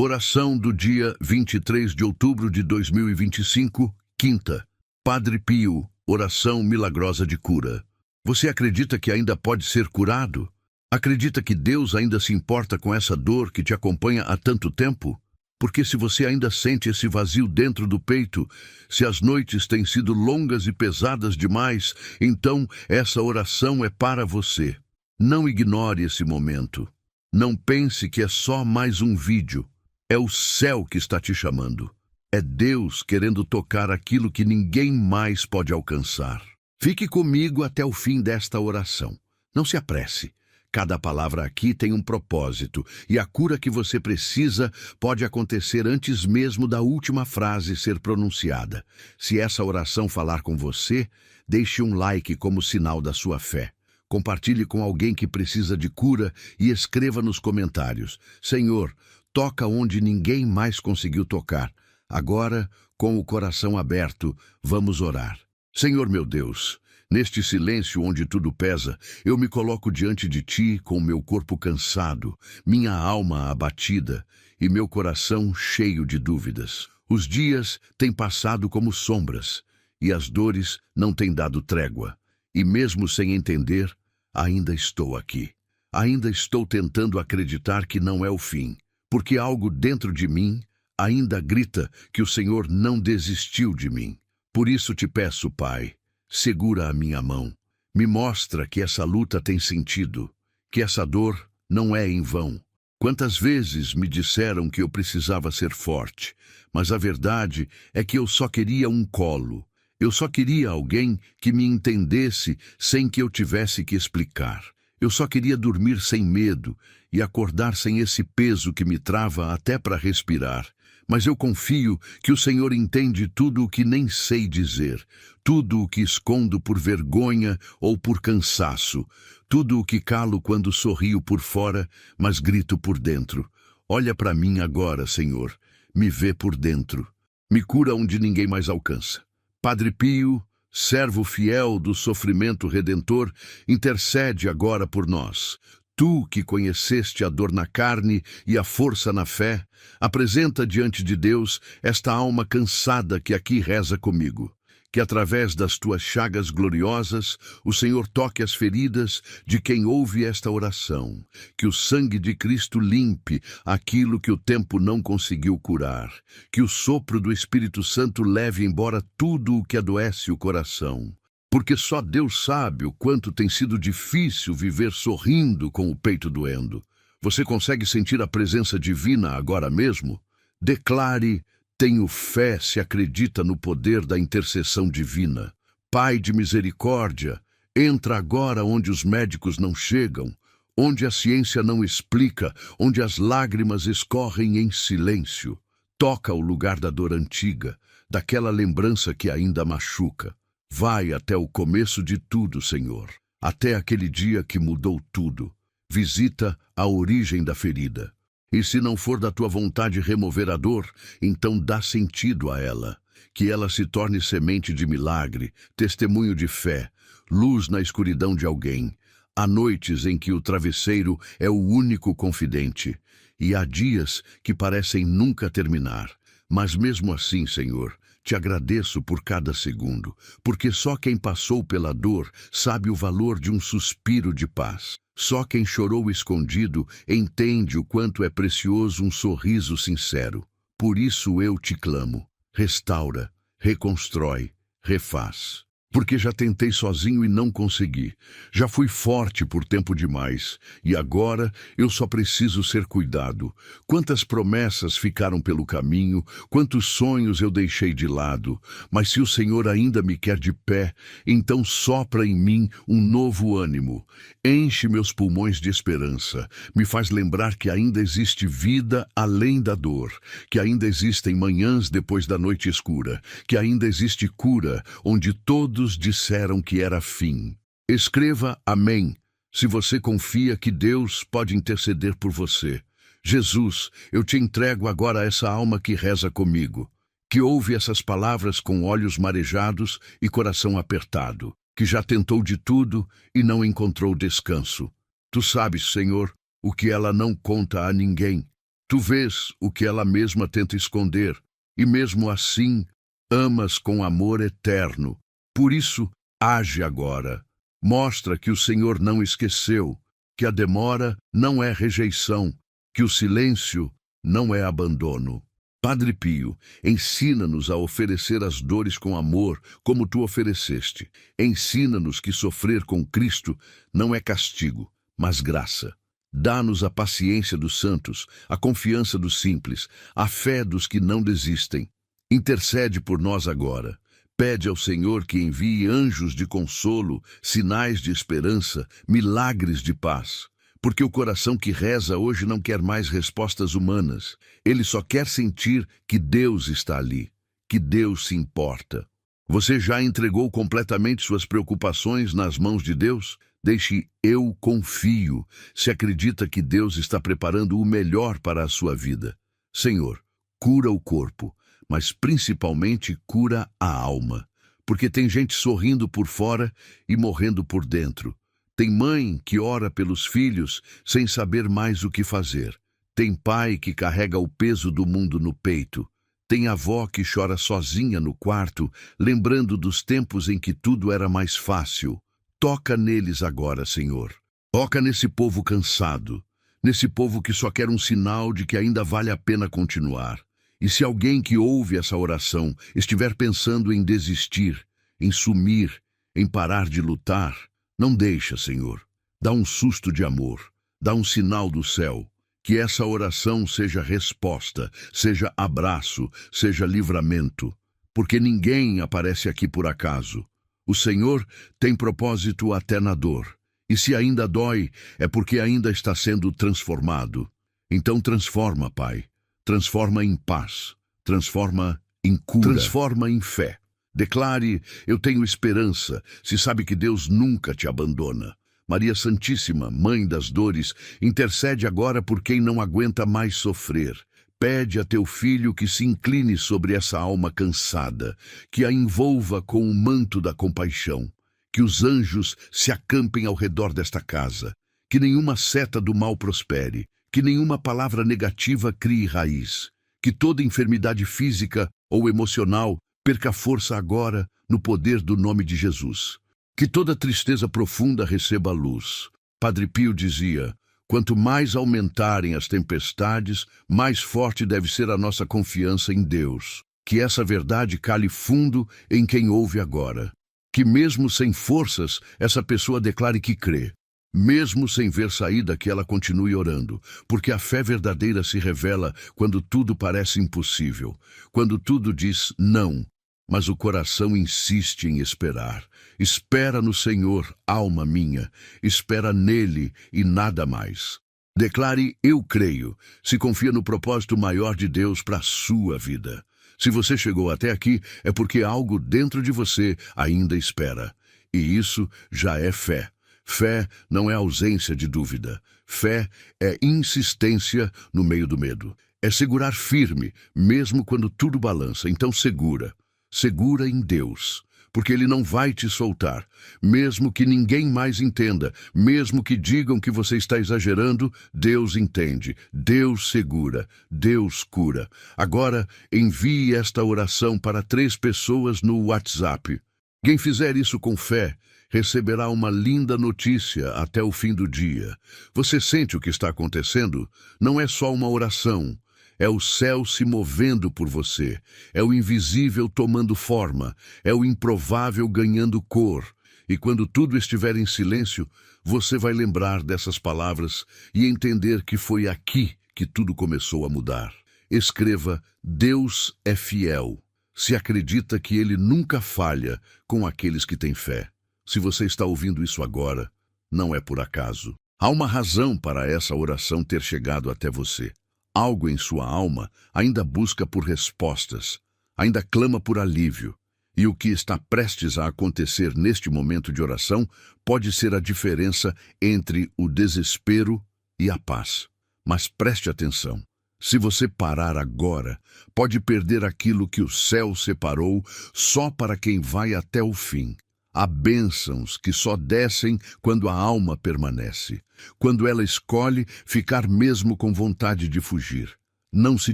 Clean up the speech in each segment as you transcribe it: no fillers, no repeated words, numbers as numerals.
Oração do dia 23 de outubro de 2025, quinta. Padre Pio, oração milagrosa de cura. Você acredita que ainda pode ser curado? Acredita que Deus ainda se importa com essa dor que te acompanha há tanto tempo? Porque se você ainda sente esse vazio dentro do peito, se as noites têm sido longas e pesadas demais, então essa oração é para você. Não ignore esse momento. Não pense que é só mais um vídeo. É o céu que está te chamando. É Deus querendo tocar aquilo que ninguém mais pode alcançar. Fique comigo até o fim desta oração. Não se apresse. Cada palavra aqui tem um propósito, e a cura que você precisa pode acontecer antes mesmo da última frase ser pronunciada. Se essa oração falar com você, deixe um like como sinal da sua fé. Compartilhe com alguém que precisa de cura e escreva nos comentários: Senhor, toca onde ninguém mais conseguiu tocar. Agora, com o coração aberto, vamos orar. Senhor meu Deus, neste silêncio onde tudo pesa, eu me coloco diante de Ti com meu corpo cansado, minha alma abatida e meu coração cheio de dúvidas. Os dias têm passado como sombras e as dores não têm dado trégua. E mesmo sem entender, ainda estou aqui. Ainda estou tentando acreditar que não é o fim, porque algo dentro de mim ainda grita que o Senhor não desistiu de mim. Por isso te peço, Pai, segura a minha mão. Me mostra que essa luta tem sentido, que essa dor não é em vão. Quantas vezes me disseram que eu precisava ser forte, mas a verdade é que eu só queria um colo. Eu só queria alguém que me entendesse sem que eu tivesse que explicar. Eu só queria dormir sem medo e acordar sem esse peso que me trava até para respirar. Mas eu confio que o Senhor entende tudo o que nem sei dizer, tudo o que escondo por vergonha ou por cansaço, tudo o que calo quando sorrio por fora, mas grito por dentro. Olha para mim agora, Senhor, me vê por dentro. Me cura onde ninguém mais alcança. Padre Pio, servo fiel do sofrimento redentor, intercede agora por nós. Tu que conheceste a dor na carne e a força na fé, apresenta diante de Deus esta alma cansada que aqui reza comigo. Que através das tuas chagas gloriosas, o Senhor toque as feridas de quem ouve esta oração. Que o sangue de Cristo limpe aquilo que o tempo não conseguiu curar. Que o sopro do Espírito Santo leve embora tudo o que adoece o coração. Porque só Deus sabe o quanto tem sido difícil viver sorrindo com o peito doendo. Você consegue sentir a presença divina agora mesmo? Declare: tenho fé se acredita no poder da intercessão divina. Pai de misericórdia, entra agora onde os médicos não chegam, onde a ciência não explica, onde as lágrimas escorrem em silêncio. Toca o lugar da dor antiga, daquela lembrança que ainda machuca. Vai até o começo de tudo, Senhor, até aquele dia que mudou tudo. Visita a origem da ferida. E se não for da tua vontade remover a dor, então dá sentido a ela. Que ela se torne semente de milagre, testemunho de fé, luz na escuridão de alguém. Há noites em que o travesseiro é o único confidente, e há dias que parecem nunca terminar. Mas mesmo assim, Senhor, te agradeço por cada segundo, porque só quem passou pela dor sabe o valor de um suspiro de paz. Só quem chorou escondido entende o quanto é precioso um sorriso sincero. Por isso eu te clamo: restaura, reconstrói, refaz. Porque já tentei sozinho e não consegui. Já fui forte por tempo demais. E agora eu só preciso ser cuidado. Quantas promessas ficaram pelo caminho, quantos sonhos eu deixei de lado. Mas se o Senhor ainda me quer de pé, então sopra em mim um novo ânimo. Enche meus pulmões de esperança. Me faz lembrar que ainda existe vida além da dor. Que ainda existem manhãs depois da noite escura. Que ainda existe cura onde todos disseram que era fim. Escreva amém, se você confia que Deus pode interceder por você. Jesus, eu te entrego agora essa alma que reza comigo, que ouve essas palavras com olhos marejados e coração apertado, que já tentou de tudo e não encontrou descanso. Tu sabes, Senhor, o que ela não conta a ninguém. Tu vês o que ela mesma tenta esconder, e mesmo assim amas com amor eterno. Por isso, age agora. Mostra que o Senhor não esqueceu, que a demora não é rejeição, que o silêncio não é abandono. Padre Pio, ensina-nos a oferecer as dores com amor, como tu ofereceste. Ensina-nos que sofrer com Cristo não é castigo, mas graça. Dá-nos a paciência dos santos, a confiança dos simples, a fé dos que não desistem. Intercede por nós agora. Pede ao Senhor que envie anjos de consolo, sinais de esperança, milagres de paz. Porque o coração que reza hoje não quer mais respostas humanas. Ele só quer sentir que Deus está ali, que Deus se importa. Você já entregou completamente suas preocupações nas mãos de Deus? Deixe eu confio, se acredita que Deus está preparando o melhor para a sua vida. Senhor, cura o corpo, mas principalmente cura a alma. Porque tem gente sorrindo por fora e morrendo por dentro. Tem mãe que ora pelos filhos sem saber mais o que fazer. Tem pai que carrega o peso do mundo no peito. Tem avó que chora sozinha no quarto, lembrando dos tempos em que tudo era mais fácil. Toca neles agora, Senhor. Toca nesse povo cansado, nesse povo que só quer um sinal de que ainda vale a pena continuar. E se alguém que ouve essa oração estiver pensando em desistir, em sumir, em parar de lutar, não deixa, Senhor. Dá um susto de amor, dá um sinal do céu. Que essa oração seja resposta, seja abraço, seja livramento. Porque ninguém aparece aqui por acaso. O Senhor tem propósito até na dor. E se ainda dói, é porque ainda está sendo transformado. Então transforma, Pai. Transforma em paz. Transforma em cura. Transforma em fé. Declare, eu tenho esperança, se sabe que Deus nunca te abandona. Maria Santíssima, Mãe das Dores, intercede agora por quem não aguenta mais sofrer. Pede a teu filho que se incline sobre essa alma cansada, que a envolva com o manto da compaixão, que os anjos se acampem ao redor desta casa, que nenhuma seta do mal prospere, que nenhuma palavra negativa crie raiz, que toda enfermidade física ou emocional perca força agora no poder do nome de Jesus. Que toda tristeza profunda receba luz. Padre Pio dizia, quanto mais aumentarem as tempestades, mais forte deve ser a nossa confiança em Deus. Que essa verdade cale fundo em quem ouve agora. Que mesmo sem forças, essa pessoa declare que crê. Mesmo sem ver saída, que ela continue orando, porque a fé verdadeira se revela quando tudo parece impossível, quando tudo diz não. Mas o coração insiste em esperar. Espera no Senhor, alma minha. Espera nele e nada mais. Declare, eu creio, se confia no propósito maior de Deus para a sua vida. Se você chegou até aqui, é porque algo dentro de você ainda espera. E isso já é fé. Fé não é ausência de dúvida. Fé é insistência no meio do medo. É segurar firme, mesmo quando tudo balança. Então segura. Segura em Deus, porque Ele não vai te soltar, mesmo que ninguém mais entenda, mesmo que digam que você está exagerando, Deus entende, Deus segura, Deus cura. Agora, envie esta oração para 3 pessoas no WhatsApp. Quem fizer isso com fé, receberá uma linda notícia até o fim do dia. Você sente o que está acontecendo? Não é só uma oração. É o céu se movendo por você, é o invisível tomando forma, é o improvável ganhando cor. E quando tudo estiver em silêncio, você vai lembrar dessas palavras e entender que foi aqui que tudo começou a mudar. Escreva, Deus é fiel. Se acredita que Ele nunca falha com aqueles que têm fé. Se você está ouvindo isso agora, não é por acaso. Há uma razão para essa oração ter chegado até você. Algo em sua alma ainda busca por respostas, ainda clama por alívio. E o que está prestes a acontecer neste momento de oração pode ser a diferença entre o desespero e a paz. Mas preste atenção. Se você parar agora, pode perder aquilo que o céu separou só para quem vai até o fim. Há bênçãos que só descem quando a alma permanece, quando ela escolhe ficar mesmo com vontade de fugir. Não se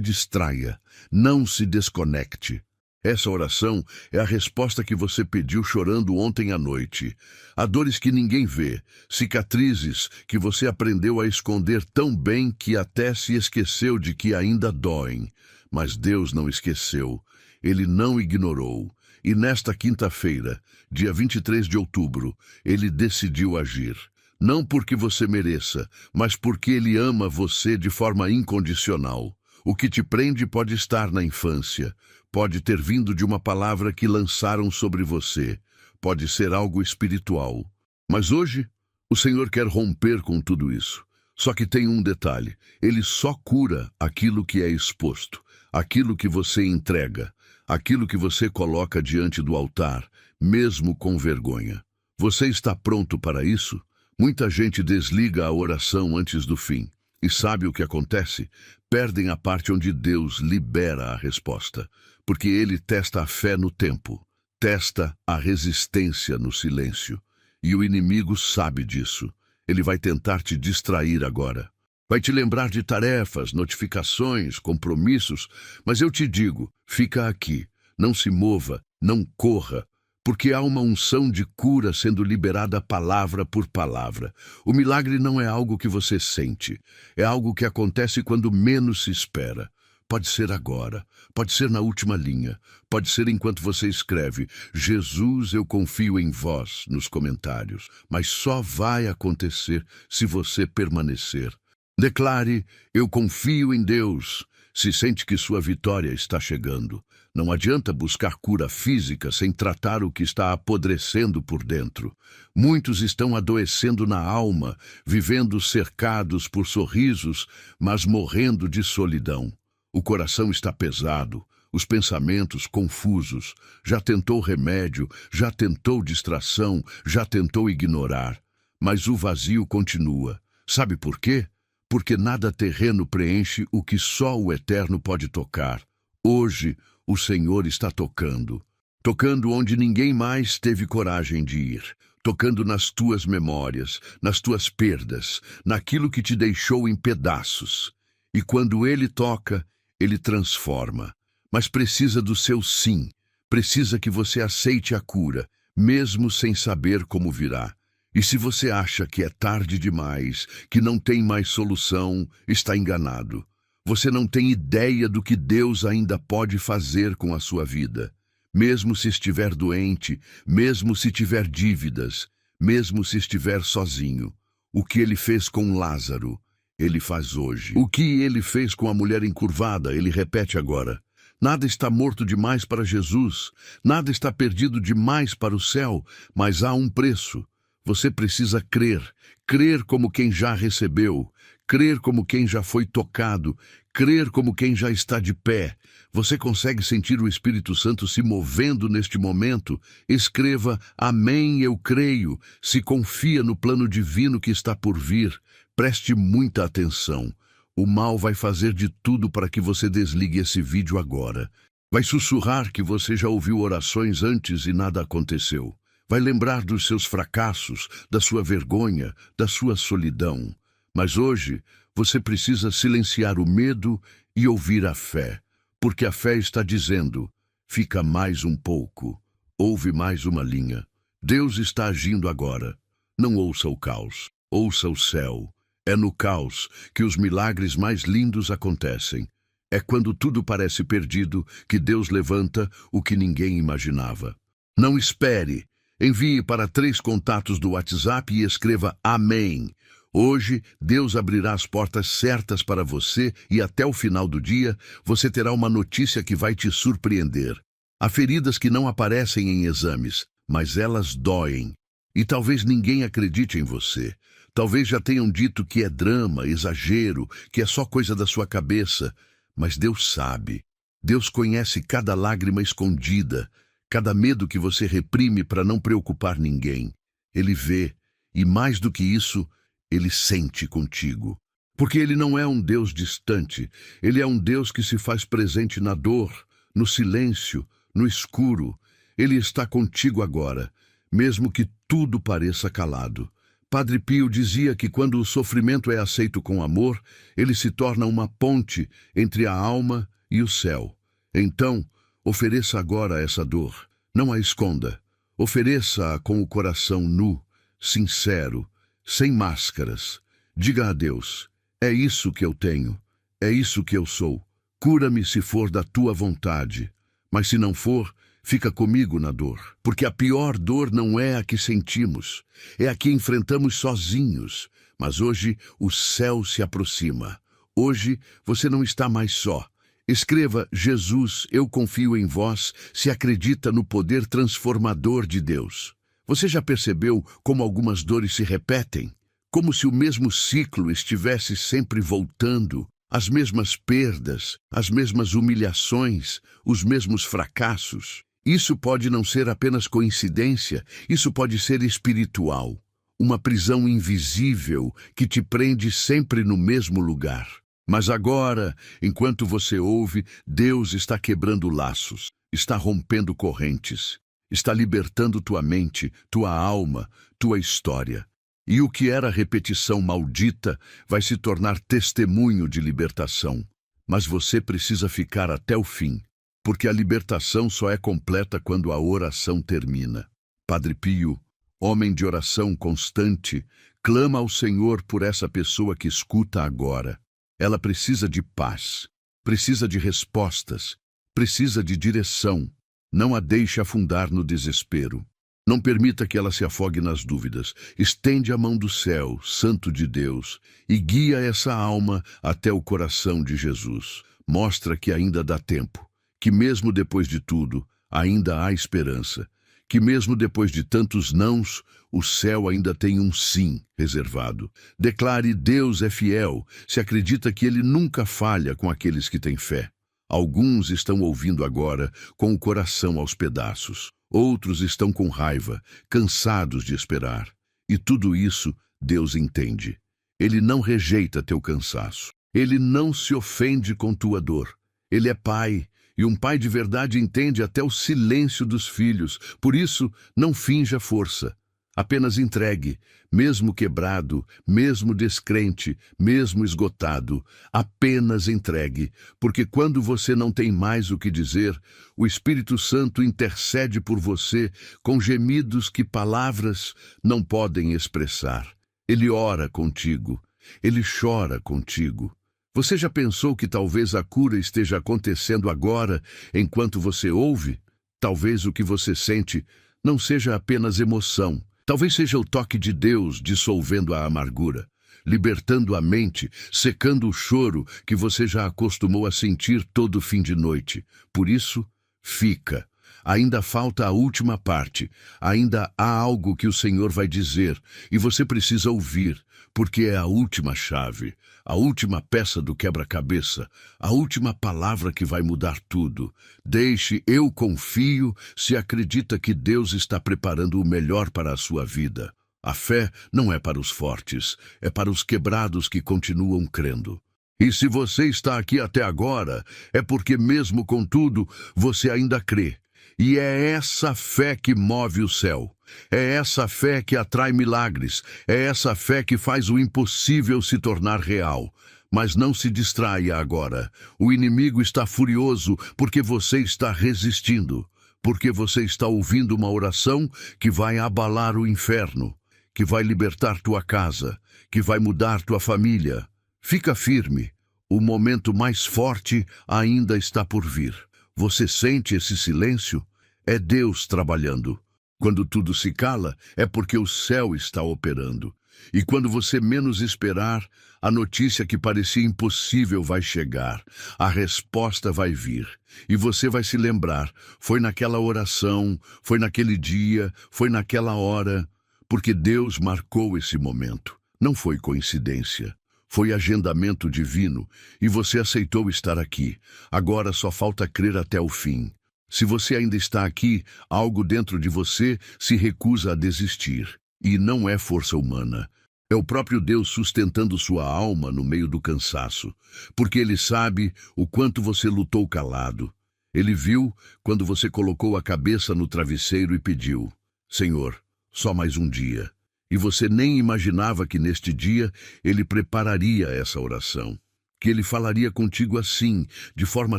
distraia, não se desconecte. Essa oração é a resposta que você pediu chorando ontem à noite. Há dores que ninguém vê, cicatrizes que você aprendeu a esconder tão bem que até se esqueceu de que ainda doem. Mas Deus não esqueceu, Ele não ignorou. E nesta quinta-feira, dia 23 de outubro, Ele decidiu agir. Não porque você mereça, mas porque Ele ama você de forma incondicional. O que te prende pode estar na infância, pode ter vindo de uma palavra que lançaram sobre você, pode ser algo espiritual. Mas hoje, o Senhor quer romper com tudo isso. Só que tem um detalhe: Ele só cura aquilo que é exposto, aquilo que você entrega, aquilo que você coloca diante do altar, mesmo com vergonha. Você está pronto para isso? Muita gente desliga a oração antes do fim. E sabe o que acontece? Perdem a parte onde Deus libera a resposta, porque Ele testa a fé no tempo, testa a resistência no silêncio. E o inimigo sabe disso. Ele vai tentar te distrair agora. Vai te lembrar de tarefas, notificações, compromissos, mas eu te digo, fica aqui, não se mova, não corra, porque há uma unção de cura sendo liberada palavra por palavra. O milagre não é algo que você sente, é algo que acontece quando menos se espera. Pode ser agora, pode ser na última linha, pode ser enquanto você escreve "Jesus, eu confio em vós" nos comentários, mas só vai acontecer se você permanecer. Declare: eu confio em Deus. Se sente que sua vitória está chegando. Não adianta buscar cura física sem tratar o que está apodrecendo por dentro. Muitos estão adoecendo na alma, vivendo cercados por sorrisos, mas morrendo de solidão. O coração está pesado, os pensamentos confusos. Já tentou remédio, já tentou distração, já tentou ignorar. Mas o vazio continua. Sabe por quê? Porque nada terreno preenche o que só o Eterno pode tocar. Hoje, o Senhor está tocando. Tocando onde ninguém mais teve coragem de ir. Tocando nas tuas memórias, nas tuas perdas, naquilo que te deixou em pedaços. E quando Ele toca, Ele transforma. Mas precisa do seu sim. Precisa que você aceite a cura, mesmo sem saber como virá. E se você acha que é tarde demais, que não tem mais solução, está enganado. Você não tem ideia do que Deus ainda pode fazer com a sua vida. Mesmo se estiver doente, mesmo se tiver dívidas, mesmo se estiver sozinho. O que Ele fez com Lázaro, Ele faz hoje. O que Ele fez com a mulher encurvada, Ele repete agora. Nada está morto demais para Jesus, nada está perdido demais para o céu, mas há um preço. Você precisa crer, crer como quem já recebeu, crer como quem já foi tocado, crer como quem já está de pé. Você consegue sentir o Espírito Santo se movendo neste momento? Escreva: Amém, eu creio. Se confia no plano divino que está por vir, preste muita atenção. O mal vai fazer de tudo para que você desligue esse vídeo agora. Vai sussurrar que você já ouviu orações antes e nada aconteceu. Vai lembrar dos seus fracassos, da sua vergonha, da sua solidão. Mas hoje, você precisa silenciar o medo e ouvir a fé. Porque a fé está dizendo: fica mais um pouco, ouve mais uma linha. Deus está agindo agora. Não ouça o caos, ouça o céu. É no caos que os milagres mais lindos acontecem. É quando tudo parece perdido que Deus levanta o que ninguém imaginava. Não espere. Envie para 3 contatos do WhatsApp e escreva Amém. Hoje, Deus abrirá as portas certas para você e até o final do dia, você terá uma notícia que vai te surpreender. Há feridas que não aparecem em exames, mas elas doem. E talvez ninguém acredite em você. Talvez já tenham dito que é drama, exagero, que é só coisa da sua cabeça. Mas Deus sabe. Deus conhece cada lágrima escondida, cada medo que você reprime para não preocupar ninguém. Ele vê, e mais do que isso, Ele sente contigo. Porque Ele não é um Deus distante, Ele é um Deus que se faz presente na dor, no silêncio, no escuro. Ele está contigo agora. mesmo que tudo pareça calado. Padre Pio dizia que quando o sofrimento é aceito com amor, ele se torna uma ponte entre a alma e o céu. Então, ofereça agora essa dor. Não a esconda. Ofereça-a com o coração nu, sincero, sem máscaras. Diga a Deus: é isso que eu tenho, é isso que eu sou. Cura-me se for da tua vontade, mas se não for, fica comigo na dor. Porque a pior dor não é a que sentimos, é a que enfrentamos sozinhos. Mas hoje o céu se aproxima. Hoje você não está mais só. Escreva: Jesus, eu confio em vós, se acredita no poder transformador de Deus. Você já percebeu como algumas dores se repetem? Como se o mesmo ciclo estivesse sempre voltando, as mesmas perdas, as mesmas humilhações, os mesmos fracassos. Isso pode não ser apenas coincidência, isso pode ser espiritual. Uma prisão invisível que te prende sempre no mesmo lugar. Mas agora, enquanto você ouve, Deus está quebrando laços, está rompendo correntes, está libertando tua mente, tua alma, tua história. E o que era repetição maldita vai se tornar testemunho de libertação. Mas você precisa ficar até o fim, porque a libertação só é completa quando a oração termina. Padre Pio, homem de oração constante, clama ao Senhor por essa pessoa que escuta agora. Ela precisa de paz, precisa de respostas, precisa de direção. Não a deixe afundar no desespero. Não permita que ela se afogue nas dúvidas. Estende a mão do céu, Santo de Deus, e guia essa alma até o coração de Jesus. Mostra que ainda dá tempo, que mesmo depois de tudo, ainda há esperança, que mesmo depois de tantos nãos, o céu ainda tem um sim reservado. Declare: Deus é fiel, se acredita que Ele nunca falha com aqueles que têm fé. Alguns estão ouvindo agora com o coração aos pedaços. Outros estão com raiva, cansados de esperar. E tudo isso Deus entende. Ele não rejeita teu cansaço. Ele não se ofende com tua dor. Ele é pai, e um pai de verdade entende até o silêncio dos filhos. Por isso, não finja força. Apenas entregue, mesmo quebrado, mesmo descrente, mesmo esgotado. Apenas entregue, porque quando você não tem mais o que dizer, o Espírito Santo intercede por você com gemidos que palavras não podem expressar. Ele ora contigo, ele chora contigo. Você já pensou que talvez a cura esteja acontecendo agora, enquanto você ouve? Talvez o que você sente não seja apenas emoção. Talvez seja o toque de Deus dissolvendo a amargura, libertando a mente, secando o choro que você já acostumou a sentir todo fim de noite. Por isso, fica. Ainda falta a última parte. Ainda há algo que o Senhor vai dizer e você precisa ouvir, porque é a última chave, a última peça do quebra-cabeça, a última palavra que vai mudar tudo. Deixe: eu confio, se acredita que Deus está preparando o melhor para a sua vida. A fé não é para os fortes, é para os quebrados que continuam crendo. E se você está aqui até agora, é porque mesmo com tudo, você ainda crê. E é essa fé que move o céu. É essa fé que atrai milagres. É essa fé que faz o impossível se tornar real. Mas não se distraia agora. O inimigo está furioso porque você está resistindo. Porque você está ouvindo uma oração que vai abalar o inferno, que vai libertar tua casa, que vai mudar tua família. Fica firme. O momento mais forte ainda está por vir. Você sente esse silêncio? É Deus trabalhando. Quando tudo se cala, é porque o céu está operando. E quando você menos esperar, a notícia que parecia impossível vai chegar. A resposta vai vir. E você vai se lembrar: foi naquela oração, foi naquele dia, foi naquela hora. Porque Deus marcou esse momento. Não foi coincidência. Foi agendamento divino, e você aceitou estar aqui. Agora só falta crer até o fim. Se você ainda está aqui, algo dentro de você se recusa a desistir. E não é força humana. É o próprio Deus sustentando sua alma no meio do cansaço. Porque Ele sabe o quanto você lutou calado. Ele viu quando você colocou a cabeça no travesseiro e pediu: Senhor, só mais um dia. E você nem imaginava que neste dia ele prepararia essa oração. Que ele falaria contigo assim, de forma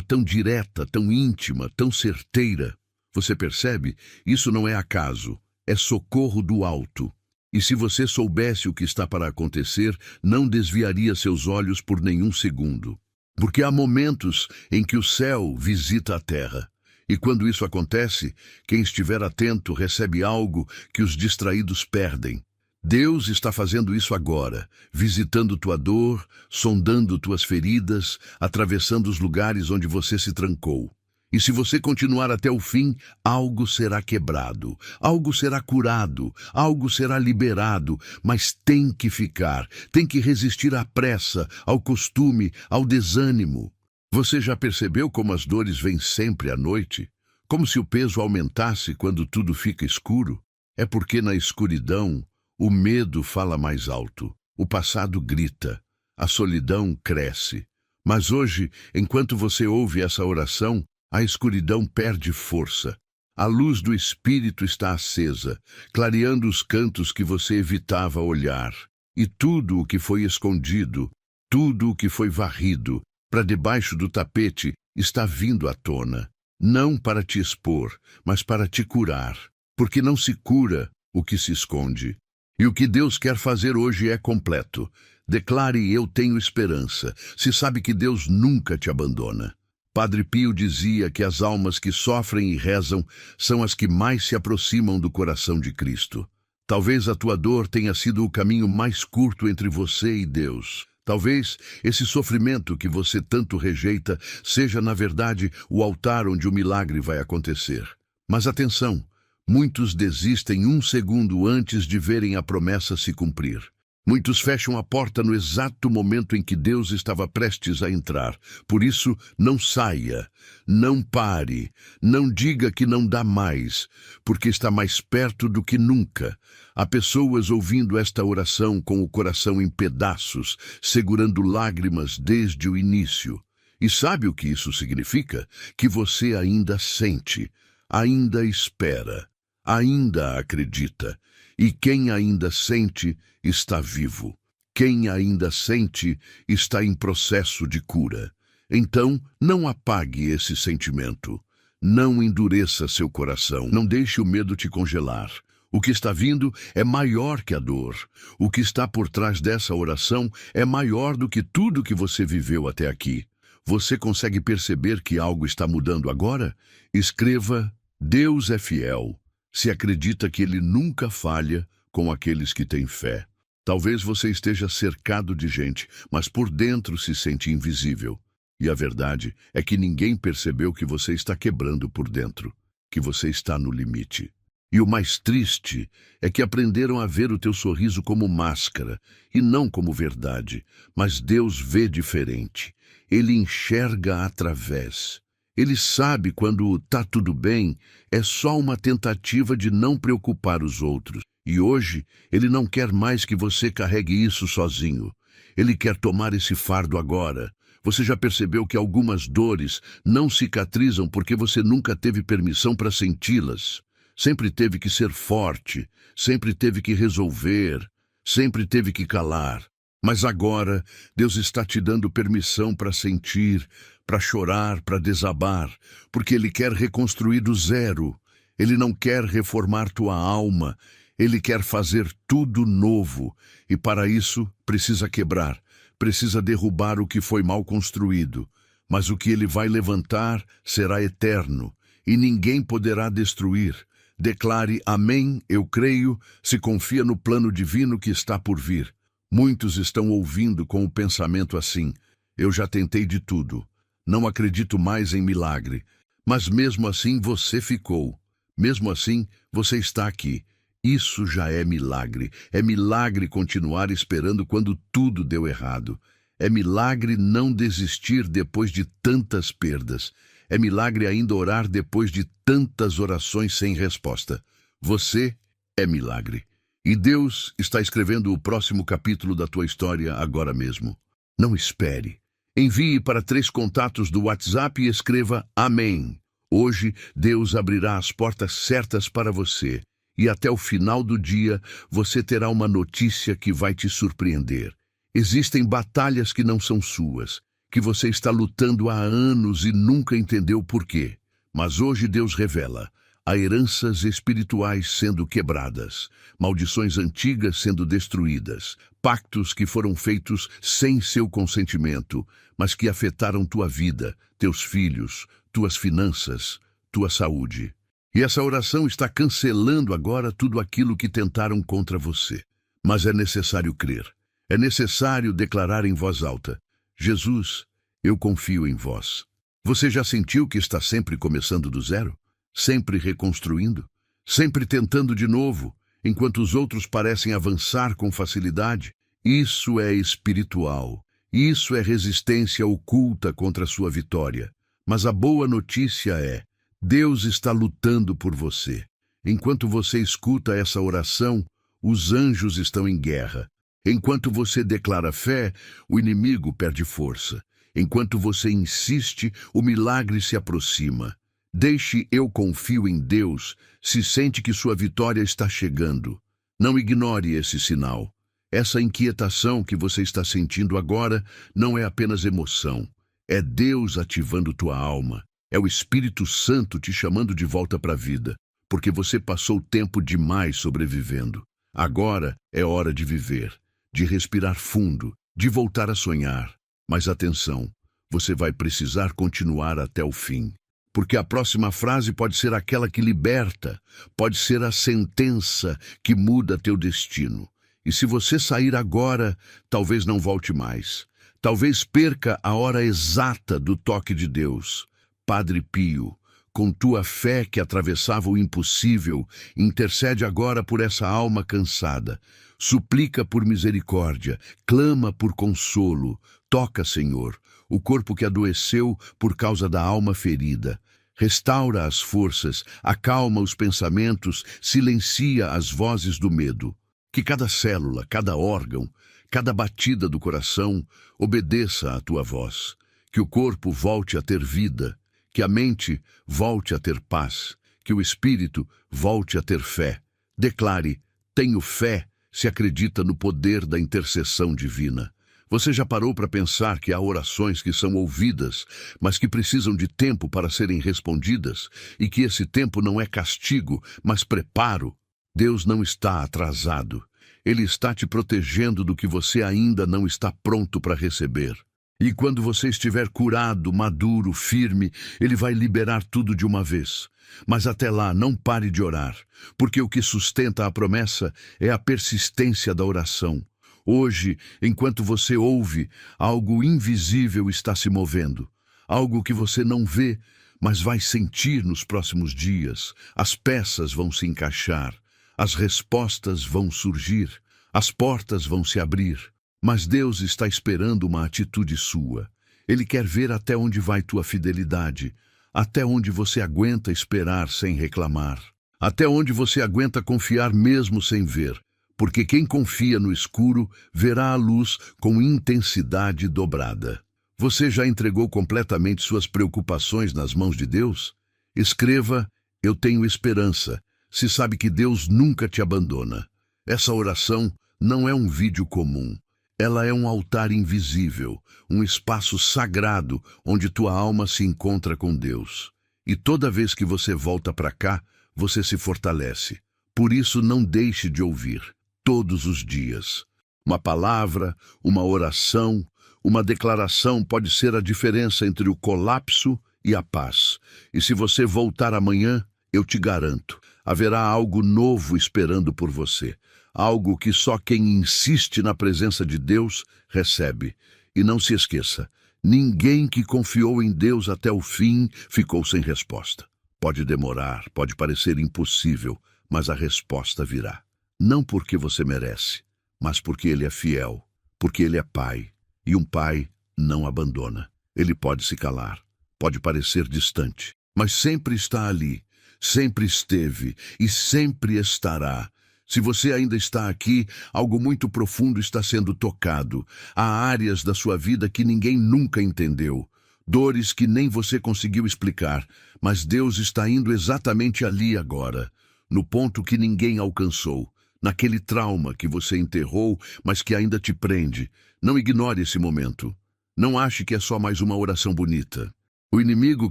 tão direta, tão íntima, tão certeira. Você percebe? Isso não é acaso, é socorro do alto. E se você soubesse o que está para acontecer, não desviaria seus olhos por nenhum segundo. Porque há momentos em que o céu visita a terra. E quando isso acontece, quem estiver atento recebe algo que os distraídos perdem. Deus está fazendo isso agora, visitando tua dor, sondando tuas feridas, atravessando os lugares onde você se trancou. E se você continuar até o fim, algo será quebrado, algo será curado, algo será liberado, mas tem que ficar, tem que resistir à pressa, ao costume, ao desânimo. Você já percebeu como as dores vêm sempre à noite? Como se o peso aumentasse quando tudo fica escuro? É porque na escuridão, o medo fala mais alto, o passado grita, a solidão cresce. Mas hoje, enquanto você ouve essa oração, a escuridão perde força. A luz do Espírito está acesa, clareando os cantos que você evitava olhar. E tudo o que foi escondido, tudo o que foi varrido, para debaixo do tapete, está vindo à tona. Não para te expor, mas para te curar. Porque não se cura o que se esconde. E o que Deus quer fazer hoje é completo. Declare: eu tenho esperança. Se sabe que Deus nunca te abandona. Padre Pio dizia que as almas que sofrem e rezam são as que mais se aproximam do coração de Cristo. Talvez a tua dor tenha sido o caminho mais curto entre você e Deus. Talvez esse sofrimento que você tanto rejeita seja, na verdade, o altar onde o milagre vai acontecer. Mas atenção! Muitos desistem um segundo antes de verem a promessa se cumprir. Muitos fecham a porta no exato momento em que Deus estava prestes a entrar. Por isso, não saia, não pare, não diga que não dá mais, porque está mais perto do que nunca. Há pessoas ouvindo esta oração com o coração em pedaços, segurando lágrimas desde o início. E sabe o que isso significa? Que você ainda sente, ainda espera, ainda acredita. E quem ainda sente, está vivo. Quem ainda sente, está em processo de cura. Então, não apague esse sentimento. Não endureça seu coração. Não deixe o medo te congelar. O que está vindo é maior que a dor. O que está por trás dessa oração é maior do que tudo que você viveu até aqui. Você consegue perceber que algo está mudando agora? Escreva: Deus é fiel. Se acredita que Ele nunca falha com aqueles que têm fé. Talvez você esteja cercado de gente, mas por dentro se sente invisível. E a verdade é que ninguém percebeu que você está quebrando por dentro, que você está no limite. E o mais triste é que aprenderam a ver o teu sorriso como máscara e não como verdade. Mas Deus vê diferente. Ele enxerga através. Ele sabe quando tá tudo bem, é só uma tentativa de não preocupar os outros. E hoje, Ele não quer mais que você carregue isso sozinho. Ele quer tomar esse fardo agora. Você já percebeu que algumas dores não cicatrizam porque você nunca teve permissão para senti-las? Sempre teve que ser forte, sempre teve que resolver, sempre teve que calar. Mas agora, Deus está te dando permissão para sentir, para chorar, para desabar, porque Ele quer reconstruir do zero. Ele não quer reformar tua alma, Ele quer fazer tudo novo. E para isso, precisa quebrar, precisa derrubar o que foi mal construído. Mas o que Ele vai levantar será eterno, e ninguém poderá destruir. Declare: amém, eu creio, se confia no plano divino que está por vir. Muitos estão ouvindo com o pensamento assim: eu já tentei de tudo, não acredito mais em milagre. Mas mesmo assim você ficou. Mesmo assim você está aqui. Isso já é milagre. É milagre continuar esperando quando tudo deu errado. É milagre não desistir depois de tantas perdas. É milagre ainda orar depois de tantas orações sem resposta. Você é milagre. E Deus está escrevendo o próximo capítulo da tua história agora mesmo. Não espere. Envie para 3 contatos do WhatsApp e escreva amém. Hoje, Deus abrirá as portas certas para você. E até o final do dia, você terá uma notícia que vai te surpreender. Existem batalhas que não são suas, que você está lutando há anos e nunca entendeu por quê. Mas hoje Deus revela: há heranças espirituais sendo quebradas, maldições antigas sendo destruídas, pactos que foram feitos sem seu consentimento, mas que afetaram tua vida, teus filhos, tuas finanças, tua saúde. E essa oração está cancelando agora tudo aquilo que tentaram contra você. Mas é necessário crer. É necessário declarar em voz alta: Jesus, eu confio em vós. Você já sentiu que está sempre começando do zero? Sempre reconstruindo? Sempre tentando de novo, enquanto os outros parecem avançar com facilidade? Isso é espiritual. Isso é resistência oculta contra a sua vitória. Mas a boa notícia é: Deus está lutando por você. Enquanto você escuta essa oração, os anjos estão em guerra. Enquanto você declara fé, o inimigo perde força. Enquanto você insiste, o milagre se aproxima. Deixe "eu confio em Deus" se sente que sua vitória está chegando. Não ignore esse sinal. Essa inquietação que você está sentindo agora não é apenas emoção. É Deus ativando tua alma. É o Espírito Santo te chamando de volta para a vida, porque você passou tempo demais sobrevivendo. Agora é hora de viver, de respirar fundo, de voltar a sonhar. Mas atenção, você vai precisar continuar até o fim. Porque a próxima frase pode ser aquela que liberta, pode ser a sentença que muda teu destino. E se você sair agora, talvez não volte mais. Talvez perca a hora exata do toque de Deus. Padre Pio, com tua fé que atravessava o impossível, intercede agora por essa alma cansada. Suplica por misericórdia, clama por consolo. Toca, Senhor, o corpo que adoeceu por causa da alma ferida. Restaura as forças, acalma os pensamentos, silencia as vozes do medo. Que cada célula, cada órgão, cada batida do coração obedeça à tua voz. Que o corpo volte a ter vida, que a mente volte a ter paz, que o espírito volte a ter fé. Declare: tenho fé, se acredita no poder da intercessão divina. Você já parou para pensar que há orações que são ouvidas, mas que precisam de tempo para serem respondidas, e que esse tempo não é castigo, mas preparo? Deus não está atrasado. Ele está te protegendo do que você ainda não está pronto para receber. E quando você estiver curado, maduro, firme, Ele vai liberar tudo de uma vez. Mas até lá, não pare de orar, porque o que sustenta a promessa é a persistência da oração. Hoje, enquanto você ouve, algo invisível está se movendo. Algo que você não vê, mas vai sentir nos próximos dias. As peças vão se encaixar, as respostas vão surgir, as portas vão se abrir. Mas Deus está esperando uma atitude sua. Ele quer ver até onde vai tua fidelidade, até onde você aguenta esperar sem reclamar, até onde você aguenta confiar mesmo sem ver, porque quem confia no escuro verá a luz com intensidade dobrada. Você já entregou completamente suas preocupações nas mãos de Deus? Escreva: eu tenho esperança, se sabe que Deus nunca te abandona. Essa oração não é um vídeo comum. Ela é um altar invisível, um espaço sagrado onde tua alma se encontra com Deus. E toda vez que você volta para cá, você se fortalece. Por isso, não deixe de ouvir, todos os dias. Uma palavra, uma oração, uma declaração pode ser a diferença entre o colapso e a paz. E se você voltar amanhã, eu te garanto, haverá algo novo esperando por você. Algo que só quem insiste na presença de Deus recebe. E não se esqueça, ninguém que confiou em Deus até o fim ficou sem resposta. Pode demorar, pode parecer impossível, mas a resposta virá. Não porque você merece, mas porque Ele é fiel, porque Ele é Pai. E um pai não abandona. Ele pode se calar, pode parecer distante, mas sempre está ali, sempre esteve e sempre estará. Se você ainda está aqui, algo muito profundo está sendo tocado. Há áreas da sua vida que ninguém nunca entendeu. Dores que nem você conseguiu explicar, mas Deus está indo exatamente ali agora. no ponto que ninguém alcançou, naquele trauma que você enterrou, mas que ainda te prende. Não ignore esse momento. Não ache que é só mais uma oração bonita. O inimigo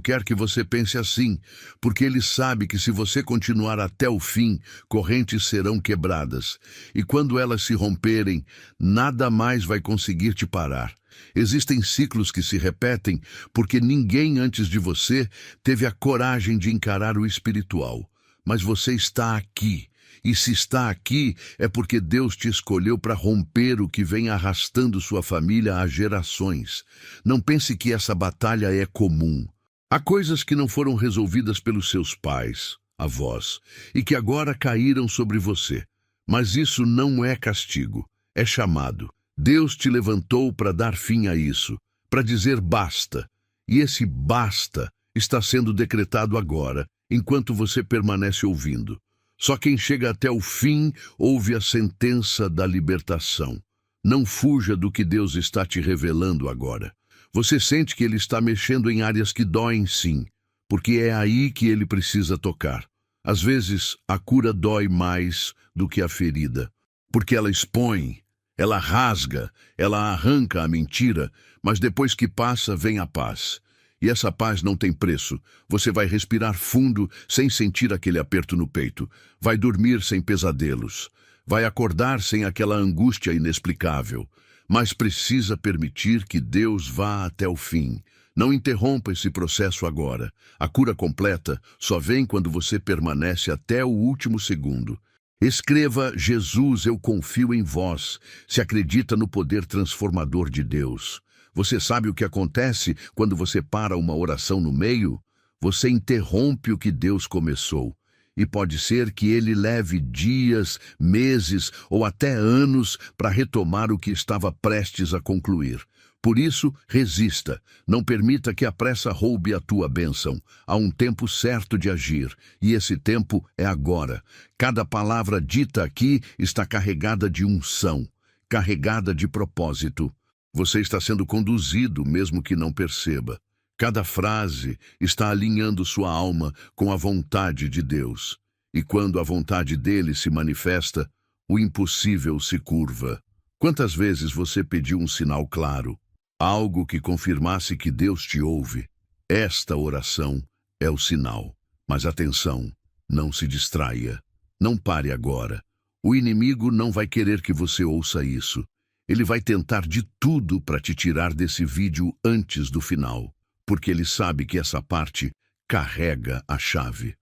quer que você pense assim, porque ele sabe que se você continuar até o fim, correntes serão quebradas. E quando elas se romperem, nada mais vai conseguir te parar. Existem ciclos que se repetem porque ninguém antes de você teve a coragem de encarar o espiritual. Mas você está aqui. E se está aqui, é porque Deus te escolheu para romper o que vem arrastando sua família há gerações. Não pense que essa batalha é comum. Há coisas que não foram resolvidas pelos seus pais, avós, e que agora caíram sobre você. Mas isso não é castigo, é chamado. Deus te levantou para dar fim a isso, para dizer basta. E esse basta está sendo decretado agora, enquanto você permanece ouvindo. Só quem chega até o fim ouve a sentença da libertação. Não fuja do que Deus está te revelando agora. Você sente que Ele está mexendo em áreas que doem, sim, porque é aí que Ele precisa tocar. Às vezes, a cura dói mais do que a ferida, porque ela expõe, ela rasga, ela arranca a mentira, mas depois que passa, vem a paz. E essa paz não tem preço. Você vai respirar fundo sem sentir aquele aperto no peito. Vai dormir sem pesadelos. Vai acordar sem aquela angústia inexplicável. Mas precisa permitir que Deus vá até o fim. Não interrompa esse processo agora. A cura completa só vem quando você permanece até o último segundo. Escreva: Jesus, eu confio em vós. Se acredita no poder transformador de Deus. Você sabe o que acontece quando você para uma oração no meio? Você interrompe o que Deus começou. E pode ser que Ele leve dias, meses ou até anos para retomar o que estava prestes a concluir. Por isso, resista. Não permita que a pressa roube a tua bênção. Há um tempo certo de agir, e esse tempo é agora. Cada palavra dita aqui está carregada de unção, carregada de propósito. Você está sendo conduzido, mesmo que não perceba. Cada frase está alinhando sua alma com a vontade de Deus. E quando a vontade dele se manifesta, o impossível se curva. Quantas vezes você pediu um sinal claro? Algo que confirmasse que Deus te ouve? Esta oração é o sinal. Mas atenção, não se distraia. Não pare agora. O inimigo não vai querer que você ouça isso. Ele vai tentar de tudo para te tirar desse vídeo antes do final, porque ele sabe que essa parte carrega a chave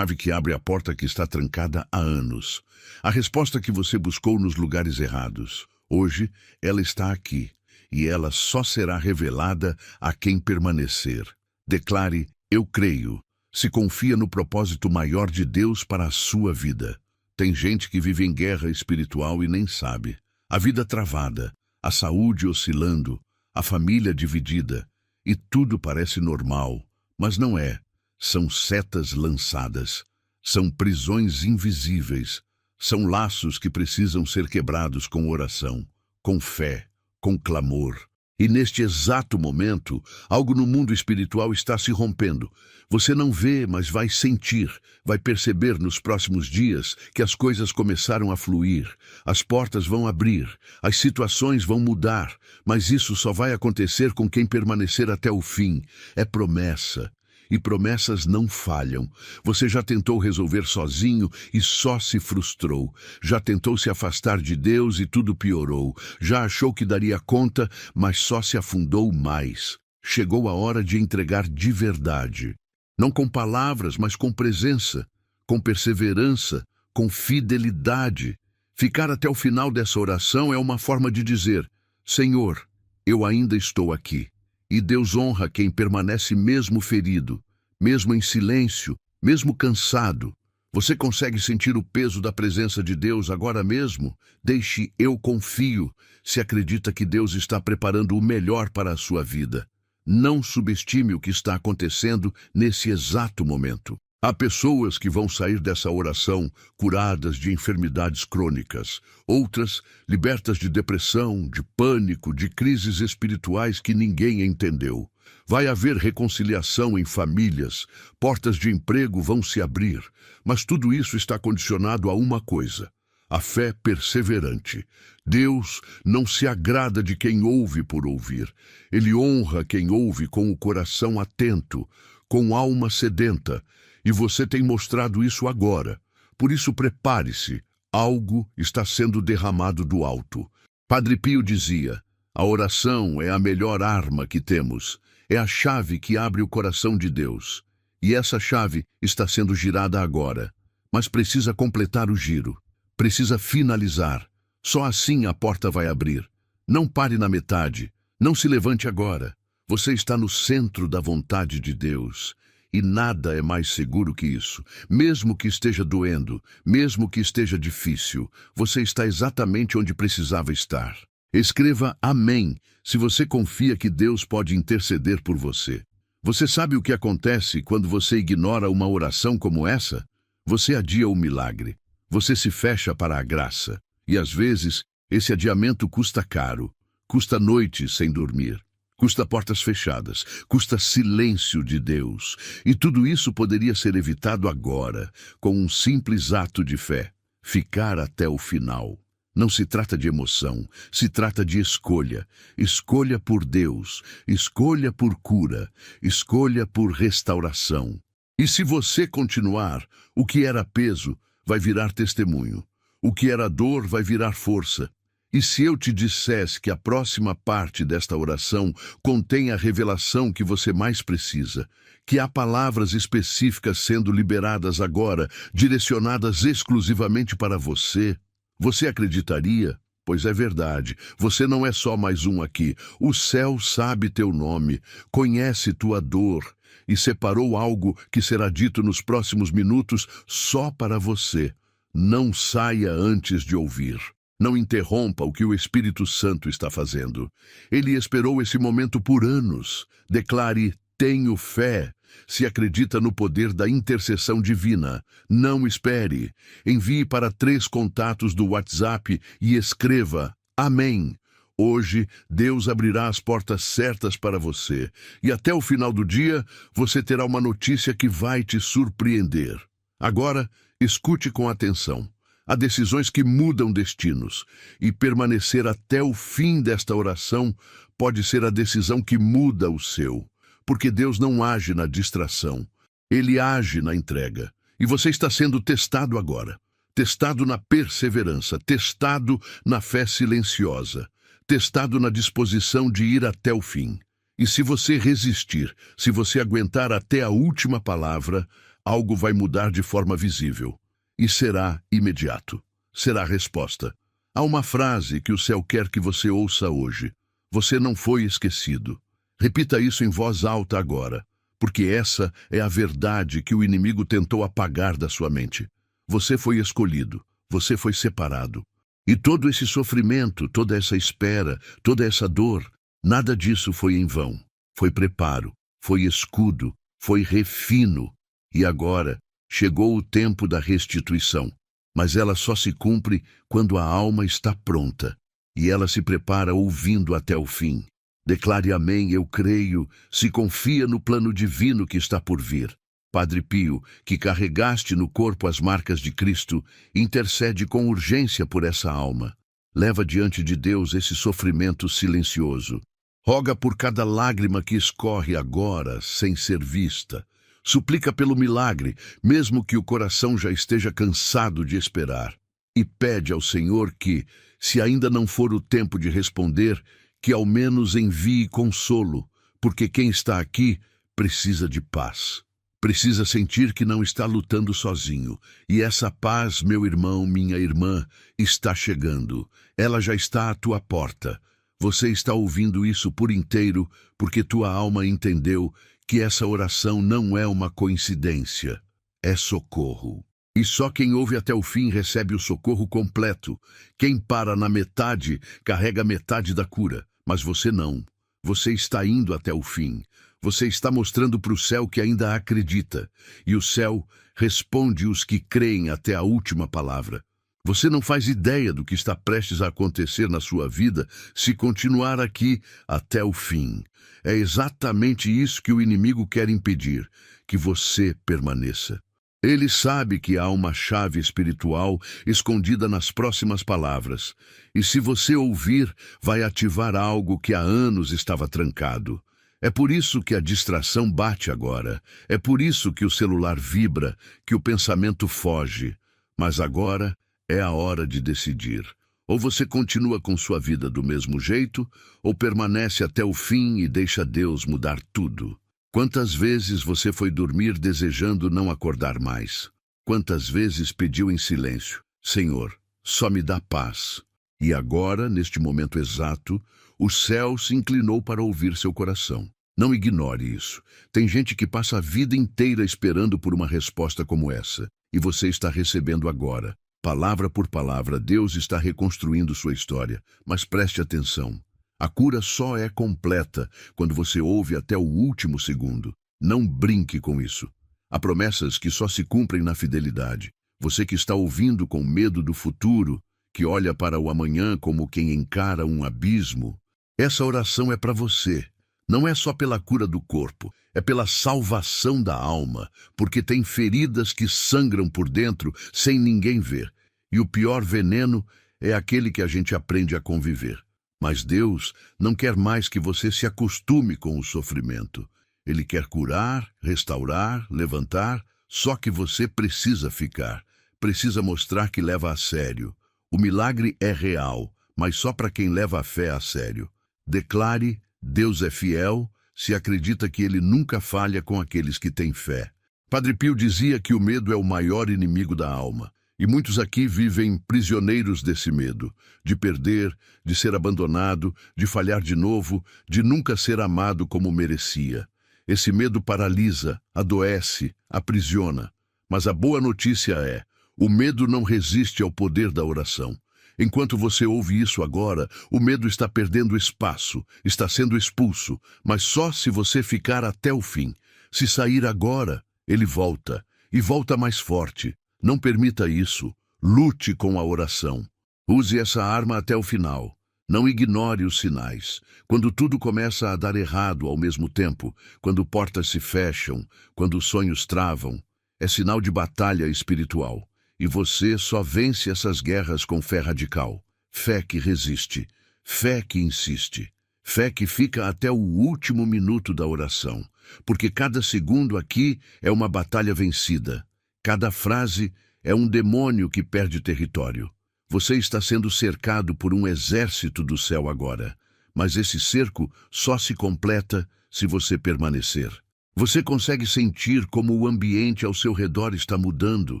que abre a porta que está trancada há anos. A resposta que você buscou nos lugares errados. Hoje, ela está aqui, e ela só será revelada a quem permanecer. Declare: eu creio. Se confia no propósito maior de Deus para a sua vida. Tem gente que vive em guerra espiritual e nem sabe. A vida travada, a saúde oscilando, a família dividida, e tudo parece normal, mas não é. São setas lançadas, são prisões invisíveis, são laços que precisam ser quebrados com oração, com fé, com clamor. E neste exato momento, algo no mundo espiritual está se rompendo. Você não vê, mas vai sentir, vai perceber nos próximos dias que as coisas começaram a fluir, as portas vão abrir, as situações vão mudar, mas isso só vai acontecer com quem permanecer até o fim. É promessa. E promessas não falham. Você já tentou resolver sozinho e só se frustrou. Já tentou se afastar de Deus e tudo piorou. Já achou que daria conta, mas só se afundou mais. Chegou a hora de entregar de verdade. Não com palavras, mas com presença, com perseverança, com fidelidade. Ficar até o final dessa oração é uma forma de dizer: Senhor, eu ainda estou aqui. E Deus honra quem permanece mesmo ferido, mesmo em silêncio, mesmo cansado. Você consegue sentir o peso da presença de Deus agora mesmo? Deixe eu confio, se acredita que Deus está preparando o melhor para a sua vida. Não subestime o que está acontecendo nesse exato momento. Há pessoas que vão sair dessa oração curadas de enfermidades crônicas, outras libertas de depressão, de pânico, de crises espirituais que ninguém entendeu. Vai haver reconciliação em famílias, portas de emprego vão se abrir, mas tudo isso está condicionado a uma coisa: a fé perseverante. Deus não se agrada de quem ouve por ouvir. Ele honra quem ouve com o coração atento, com alma sedenta. E você tem mostrado isso agora. Por isso prepare-se. Algo está sendo derramado do alto. Padre Pio dizia: a oração é a melhor arma que temos. É a chave que abre o coração de Deus. E essa chave está sendo girada agora. Mas precisa completar o giro. Precisa finalizar. Só assim a porta vai abrir. Não pare na metade. Não se levante agora. Você está no centro da vontade de Deus. E nada é mais seguro que isso. Mesmo que esteja doendo, mesmo que esteja difícil, você está exatamente onde precisava estar. Escreva amém se você confia que Deus pode interceder por você. Você sabe o que acontece quando você ignora uma oração como essa? Você adia o milagre. Você se fecha para a graça. E às vezes, esse adiamento custa caro. Custa noites sem dormir. Custa portas fechadas, custa silêncio de Deus. E tudo isso poderia ser evitado agora, com um simples ato de fé: ficar até o final. Não se trata de emoção, se trata de escolha. Escolha por Deus, escolha por cura, escolha por restauração. E se você continuar, o que era peso vai virar testemunho. O que era dor vai virar força. E se eu te dissesse que a próxima parte desta oração contém a revelação que você mais precisa, que há palavras específicas sendo liberadas agora, direcionadas exclusivamente para você, você acreditaria? Pois é verdade, você não é só mais um aqui. O céu sabe teu nome, conhece tua dor e separou algo que será dito nos próximos minutos só para você. Não saia antes de ouvir. Não interrompa o que o Espírito Santo está fazendo. Ele esperou esse momento por anos. Declare: tenho fé. Se acredita no poder da intercessão divina, não espere. Envie para 3 contatos do WhatsApp e escreva: amém. Hoje, Deus abrirá as portas certas para você. E até o final do dia, você terá uma notícia que vai te surpreender. Agora, escute com atenção. Há decisões que mudam destinos, e permanecer até o fim desta oração pode ser a decisão que muda o seu, porque Deus não age na distração, Ele age na entrega. E você está sendo testado agora, testado na perseverança, testado na fé silenciosa, testado na disposição de ir até o fim. E se você resistir, se você aguentar até a última palavra, algo vai mudar de forma visível. E será imediato. Será a resposta. Há uma frase que o céu quer que você ouça hoje: você não foi esquecido. Repita isso em voz alta agora, porque essa é a verdade que o inimigo tentou apagar da sua mente. Você foi escolhido, você foi separado. E todo esse sofrimento, toda essa espera, toda essa dor, nada disso foi em vão. Foi preparo, foi escudo, foi refino. E agora chegou o tempo da restituição, mas ela só se cumpre quando a alma está pronta, e ela se prepara ouvindo até o fim. Declare amém, eu creio, se confia no plano divino que está por vir. Padre Pio, que carregaste no corpo as marcas de Cristo, intercede com urgência por essa alma. Leva diante de Deus esse sofrimento silencioso. Roga por cada lágrima que escorre agora, sem ser vista. Suplica pelo milagre, mesmo que o coração já esteja cansado de esperar. E pede ao Senhor que, se ainda não for o tempo de responder, que ao menos envie consolo, porque quem está aqui precisa de paz. Precisa sentir que não está lutando sozinho. E essa paz, meu irmão, minha irmã, está chegando. Ela já está à tua porta. Você está ouvindo isso por inteiro, porque tua alma entendeu que essa oração não é uma coincidência, é socorro. E só quem ouve até o fim recebe o socorro completo. Quem para na metade, carrega metade da cura. Mas você não. Você está indo até o fim. Você está mostrando para o céu que ainda acredita, e o céu responde os que creem até a última palavra. Você não faz ideia do que está prestes a acontecer na sua vida se continuar aqui até o fim. É exatamente isso que o inimigo quer impedir, que você permaneça. Ele sabe que há uma chave espiritual escondida nas próximas palavras, e se você ouvir, vai ativar algo que há anos estava trancado. É por isso que a distração bate agora, é por isso que o celular vibra, que o pensamento foge. Mas agora é a hora de decidir. Ou você continua com sua vida do mesmo jeito, ou permanece até o fim e deixa Deus mudar tudo. Quantas vezes você foi dormir desejando não acordar mais? Quantas vezes pediu em silêncio: Senhor, só me dá paz. E agora, neste momento exato, o céu se inclinou para ouvir seu coração. Não ignore isso. Tem gente que passa a vida inteira esperando por uma resposta como essa, e você está recebendo agora. Palavra por palavra, Deus está reconstruindo sua história. Mas preste atenção. A cura só é completa quando você ouve até o último segundo. Não brinque com isso. Há promessas que só se cumprem na fidelidade. Você que está ouvindo com medo do futuro, que olha para o amanhã como quem encara um abismo, essa oração é para você. Não é só pela cura do corpo, é pela salvação da alma, porque tem feridas que sangram por dentro sem ninguém ver. E o pior veneno é aquele que a gente aprende a conviver. Mas Deus não quer mais que você se acostume com o sofrimento. Ele quer curar, restaurar, levantar, só que você precisa ficar. Precisa mostrar que leva a sério. O milagre é real, mas só para quem leva a fé a sério. Declare: Deus é fiel, se acredita que Ele nunca falha com aqueles que têm fé. Padre Pio dizia que o medo é o maior inimigo da alma. E muitos aqui vivem prisioneiros desse medo, de perder, de ser abandonado, de falhar de novo, de nunca ser amado como merecia. Esse medo paralisa, adoece, aprisiona. Mas a boa notícia é: o medo não resiste ao poder da oração. Enquanto você ouve isso agora, o medo está perdendo espaço, está sendo expulso, mas só se você ficar até o fim. Se sair agora, ele volta, e volta mais forte. Não permita isso. Lute com a oração. Use essa arma até o final. Não ignore os sinais. Quando tudo começa a dar errado ao mesmo tempo, quando portas se fecham, quando sonhos travam, é sinal de batalha espiritual. E você só vence essas guerras com fé radical. Fé que resiste. Fé que insiste. Fé que fica até o último minuto da oração. Porque cada segundo aqui é uma batalha vencida. Cada frase é um demônio que perde território. Você está sendo cercado por um exército do céu agora, mas esse cerco só se completa se você permanecer. Você consegue sentir como o ambiente ao seu redor está mudando.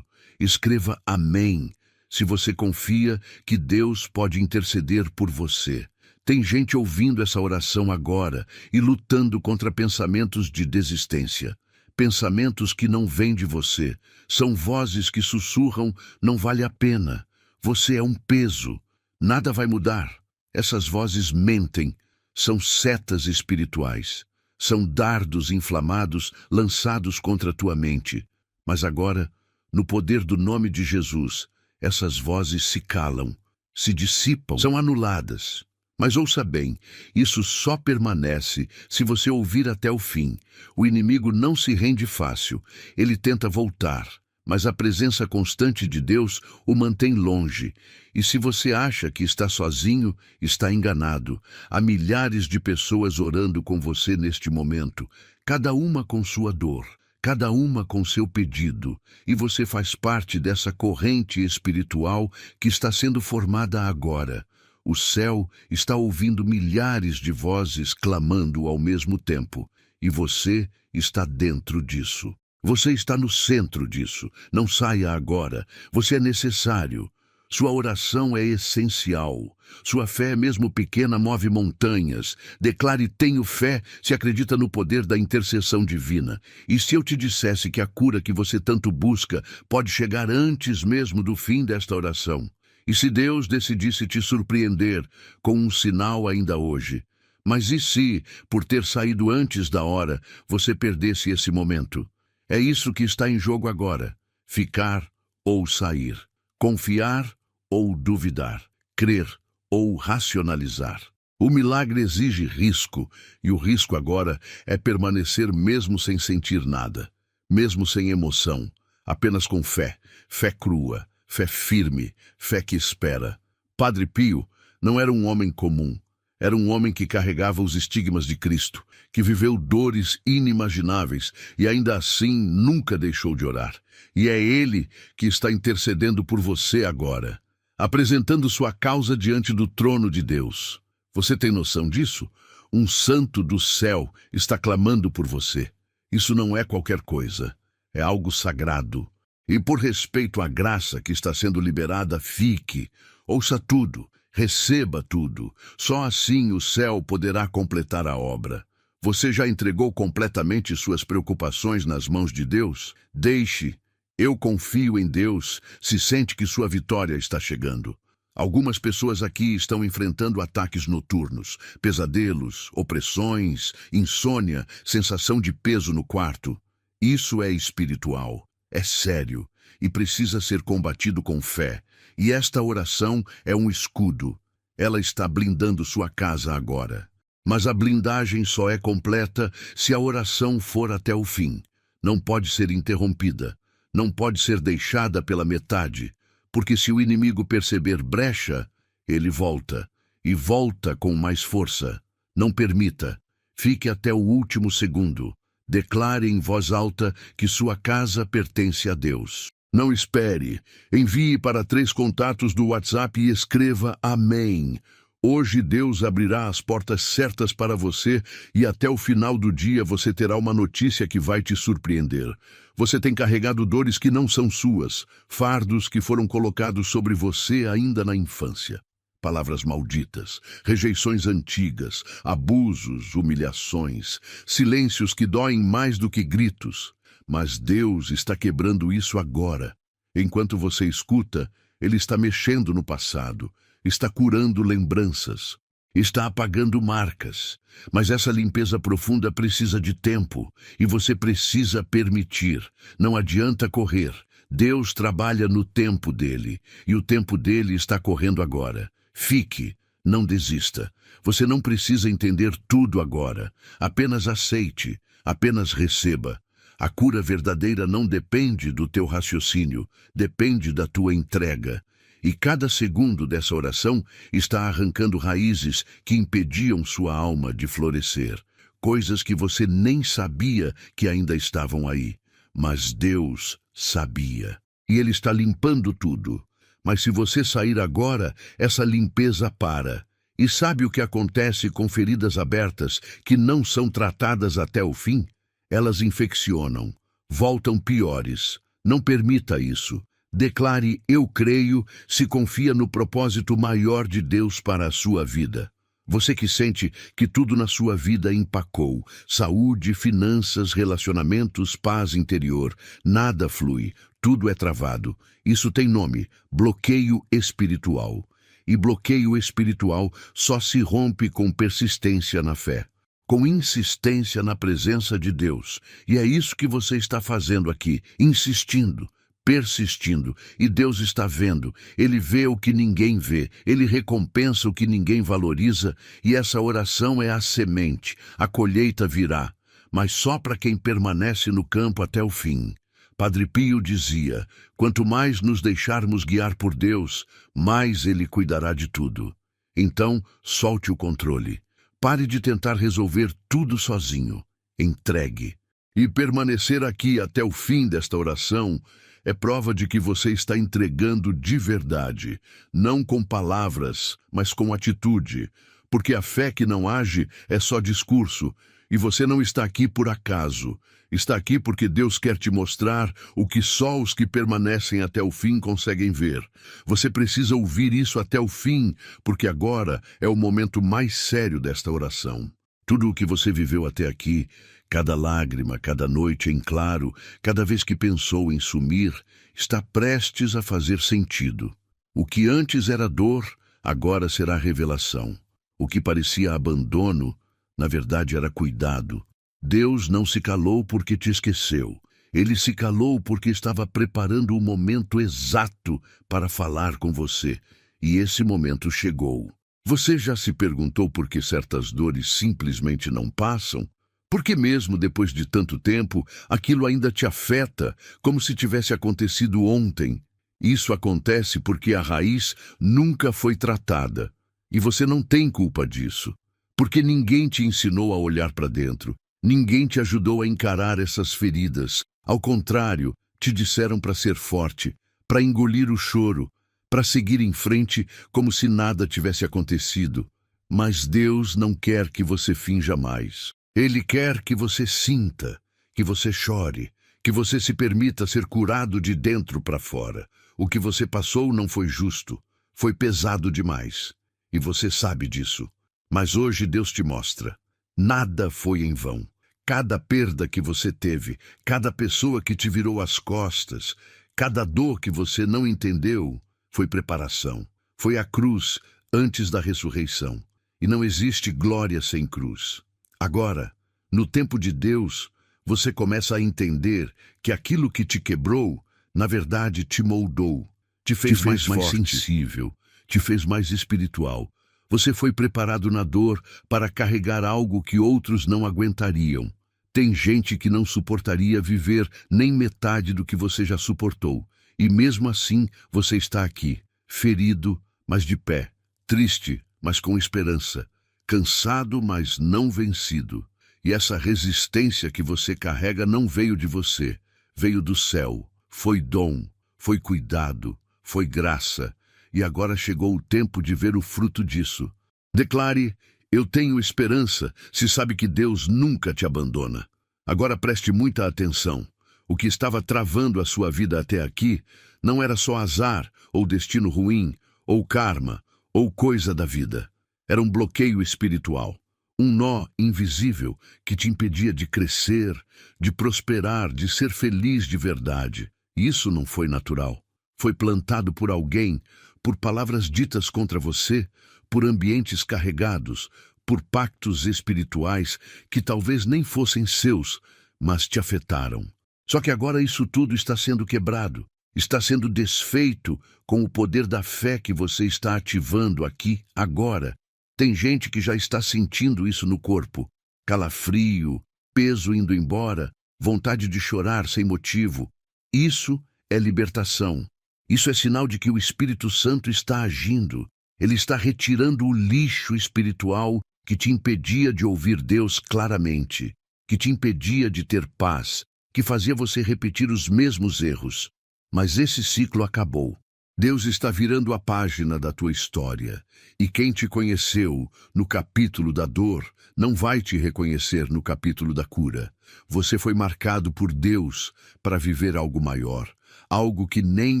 Escreva amém, se você confia que Deus pode interceder por você. Tem gente ouvindo essa oração agora e lutando contra pensamentos de desistência. Pensamentos que não vêm de você. São vozes que sussurram: não vale a pena. Você é um peso. Nada vai mudar. Essas vozes mentem. São setas espirituais. São dardos inflamados lançados contra a tua mente. Mas agora, no poder do nome de Jesus, essas vozes se calam, se dissipam, são anuladas. Mas ouça bem, isso só permanece se você ouvir até o fim. O inimigo não se rende fácil, ele tenta voltar, mas a presença constante de Deus o mantém longe. E se você acha que está sozinho, está enganado. Há milhares de pessoas orando com você neste momento, cada uma com sua dor, cada uma com seu pedido, e você faz parte dessa corrente espiritual que está sendo formada agora. O céu está ouvindo milhares de vozes clamando ao mesmo tempo, e você está dentro disso. Você está no centro disso. Não saia agora. Você é necessário. Sua oração é essencial. Sua fé, mesmo pequena, move montanhas. Declare: tenho fé, se acredita no poder da intercessão divina. E se eu te dissesse que a cura que você tanto busca pode chegar antes mesmo do fim desta oração? E se Deus decidisse te surpreender com um sinal ainda hoje? Mas e se, por ter saído antes da hora, você perdesse esse momento? É isso que está em jogo agora. Ficar ou sair. Confiar ou duvidar. Crer ou racionalizar. O milagre exige risco, e o risco agora é permanecer mesmo sem sentir nada, mesmo sem emoção, apenas com fé, fé crua, fé firme, fé que espera. Padre Pio não era um homem comum. Era um homem que carregava os estigmas de Cristo, que viveu dores inimagináveis e ainda assim nunca deixou de orar. E é ele que está intercedendo por você agora, apresentando sua causa diante do trono de Deus. Você tem noção disso? Um santo do céu está clamando por você. Isso não é qualquer coisa, é algo sagrado. E por respeito à graça que está sendo liberada, fique, ouça tudo. Receba tudo. Só assim o céu poderá completar a obra. Você já entregou completamente suas preocupações nas mãos de Deus? Deixe. Eu confio em Deus. Se sente que sua vitória está chegando. Algumas pessoas aqui estão enfrentando ataques noturnos, pesadelos, opressões, insônia, sensação de peso no quarto. Isso é espiritual, é sério e precisa ser combatido com fé. E esta oração é um escudo. Ela está blindando sua casa agora. Mas a blindagem só é completa se a oração for até o fim. Não pode ser interrompida. Não pode ser deixada pela metade. Porque se o inimigo perceber brecha, ele volta. E volta com mais força. Não permita. Fique até o último segundo. Declare em voz alta que sua casa pertence a Deus. Não espere. Envie para 3 contatos do WhatsApp e escreva Amém. Hoje Deus abrirá as portas certas para você e até o final do dia você terá uma notícia que vai te surpreender. Você tem carregado dores que não são suas, fardos que foram colocados sobre você ainda na infância. Palavras malditas, rejeições antigas, abusos, humilhações, silêncios que doem mais do que gritos. Mas Deus está quebrando isso agora. Enquanto você escuta, Ele está mexendo no passado, está curando lembranças, está apagando marcas. Mas essa limpeza profunda precisa de tempo e você precisa permitir. Não adianta correr. Deus trabalha no tempo dele e o tempo dele está correndo agora. Fique, não desista. Você não precisa entender tudo agora. Apenas aceite, apenas receba. A cura verdadeira não depende do teu raciocínio, depende da tua entrega. E cada segundo dessa oração está arrancando raízes que impediam sua alma de florescer. Coisas que você nem sabia que ainda estavam aí. Mas Deus sabia. E Ele está limpando tudo. Mas se você sair agora, essa limpeza para. E sabe o que acontece com feridas abertas que não são tratadas até o fim? Elas infeccionam, voltam piores. Não permita isso. Declare eu creio se confia no propósito maior de Deus para a sua vida. Você que sente que tudo na sua vida empacou, saúde, finanças, relacionamentos, paz interior, nada flui, tudo é travado. Isso tem nome, bloqueio espiritual. E bloqueio espiritual só se rompe com persistência na fé. Com insistência na presença de Deus. E é isso que você está fazendo aqui, insistindo, persistindo. E Deus está vendo. Ele vê o que ninguém vê. Ele recompensa o que ninguém valoriza. E essa oração é a semente. A colheita virá, mas só para quem permanece no campo até o fim. Padre Pio dizia, quanto mais nos deixarmos guiar por Deus, mais Ele cuidará de tudo. Então, solte o controle. Pare de tentar resolver tudo sozinho. Entregue. E permanecer aqui até o fim desta oração é prova de que você está entregando de verdade, não com palavras, mas com atitude, porque a fé que não age é só discurso, e você não está aqui por acaso. Está aqui porque Deus quer te mostrar o que só os que permanecem até o fim conseguem ver. Você precisa ouvir isso até o fim, porque agora é o momento mais sério desta oração. Tudo o que você viveu até aqui, cada lágrima, cada noite em claro, cada vez que pensou em sumir, está prestes a fazer sentido. O que antes era dor, agora será revelação. O que parecia abandono, na verdade era cuidado. Deus não se calou porque te esqueceu. Ele se calou porque estava preparando o momento exato para falar com você. E esse momento chegou. Você já se perguntou por que certas dores simplesmente não passam? Porque mesmo depois de tanto tempo, aquilo ainda te afeta, como se tivesse acontecido ontem. Isso acontece porque a raiz nunca foi tratada. E você não tem culpa disso. Porque ninguém te ensinou a olhar para dentro. Ninguém te ajudou a encarar essas feridas. Ao contrário, te disseram para ser forte, para engolir o choro, para seguir em frente como se nada tivesse acontecido. Mas Deus não quer que você finja mais. Ele quer que você sinta, que você chore, que você se permita ser curado de dentro para fora. O que você passou não foi justo, foi pesado demais. E você sabe disso. Mas hoje Deus te mostra. Nada foi em vão. Cada perda que você teve, cada pessoa que te virou as costas, cada dor que você não entendeu, foi preparação. Foi a cruz antes da ressurreição. E não existe glória sem cruz. Agora, no tempo de Deus, você começa a entender que aquilo que te quebrou, na verdade te moldou, te fez mais sensível, te fez mais espiritual. Você foi preparado na dor para carregar algo que outros não aguentariam. Tem gente que não suportaria viver nem metade do que você já suportou. E mesmo assim, você está aqui, ferido, mas de pé, triste, mas com esperança, cansado, mas não vencido. E essa resistência que você carrega não veio de você, veio do céu. Foi dom, foi cuidado, foi graça. E agora chegou o tempo de ver o fruto disso. Declare: eu tenho esperança, se sabe que Deus nunca te abandona. Agora preste muita atenção. O que estava travando a sua vida até aqui não era só azar, ou destino ruim, ou karma, ou coisa da vida. Era um bloqueio espiritual, um nó invisível que te impedia de crescer, de prosperar, de ser feliz de verdade. Isso não foi natural. Foi plantado por alguém, por palavras ditas contra você, por ambientes carregados, por pactos espirituais que talvez nem fossem seus, mas te afetaram. Só que agora isso tudo está sendo quebrado, está sendo desfeito com o poder da fé que você está ativando aqui, agora. Tem gente que já está sentindo isso no corpo. Calafrio, peso indo embora, vontade de chorar sem motivo. Isso é libertação. Isso é sinal de que o Espírito Santo está agindo. Ele está retirando o lixo espiritual que te impedia de ouvir Deus claramente, que te impedia de ter paz, que fazia você repetir os mesmos erros. Mas esse ciclo acabou. Deus está virando a página da tua história. E quem te conheceu no capítulo da dor não vai te reconhecer no capítulo da cura. Você foi marcado por Deus para viver algo maior, algo que nem